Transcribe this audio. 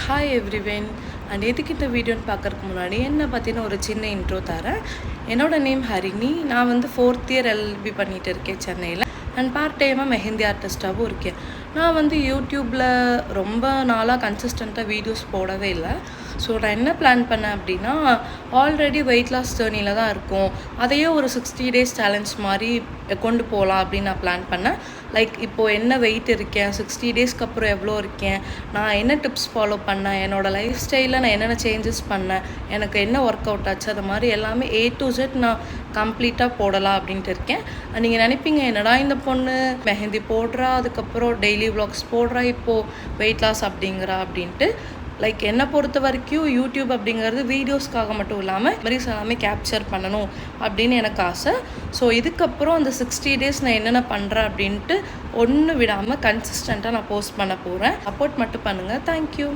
Hi everyone and எதுக்கு இந்த வீடியோன்னு பார்க்கறதுக்கு முன்னாடி என்னை பற்றின ஒரு சின்ன இன்ட்ரோ தரேன். என்னோடய நேம் ஹரிணி. நான் வந்து 4th இயர் எல்எல்பி பண்ணிகிட்டு இருக்கேன் சென்னையில். அண்ட் பார்ட் டைமாக மெஹந்தி ஆர்டிஸ்ட்டாகவும் இருக்கேன். நான் வந்து யூடியூப்பில் ரொம்ப நாளாக கன்சிஸ்டண்ட்டாக வீடியோஸ் போடவே இல்லை. ஸோ நான் என்ன பிளான் பண்ணேன் அப்படின்னா, ஆல்ரெடி வெயிட் லாஸ் ஜேர்னியில் தான் இருக்கும், அதையே ஒரு 60 days சேலஞ்ச் மாதிரி கொண்டு போகலாம் அப்படின்னு நான் பிளான் பண்ணேன். லைக் இப்போது என்ன வெயிட் இருக்கேன், 60 daysக்கு அப்புறம் எவ்வளோ இருக்கேன், நான் என்ன டிப்ஸ் ஃபாலோ பண்ணேன், என்னோடய லைஃப் ஸ்டைலில் நான் என்னென்ன சேஞ்சஸ் பண்ணேன், எனக்கு என்ன ஒர்க் அவுட் ஆச்சு, அது மாதிரி எல்லாமே A to Z நான் கம்ப்ளீட்டாக போடலாம் அப்படின்ட்டு இருக்கேன். நீங்கள் நினைப்பீங்க, என்னடா இந்த பொண்ணு மெஹந்தி போடுறா, அதுக்கப்புறம் டெய்லி vlogs போடுறா, இப்போது வெயிட் லாஸ் அப்படிங்கிறா அப்படின்ட்டு. லைக் என்னை பொறுத்த வரைக்கும் யூடியூப் அப்படிங்கிறது வீடியோஸ்க்காக மட்டும் இல்லாமல் மெமரிஸ் எல்லாமே கேப்சர் பண்ணணும் அப்படின்னு எனக்கு ஆசை. ஸோ இதுக்கப்புறம் அந்த 60 days நான் என்னென்ன பண்ணுறேன் அப்படின்ட்டு ஒன்று விடாமல் கன்சிஸ்டண்ட்டாக நான் போஸ்ட் பண்ண போகிறேன். சப்போர்ட் மட்டும் பண்ணுங்கள். தேங்க்யூ.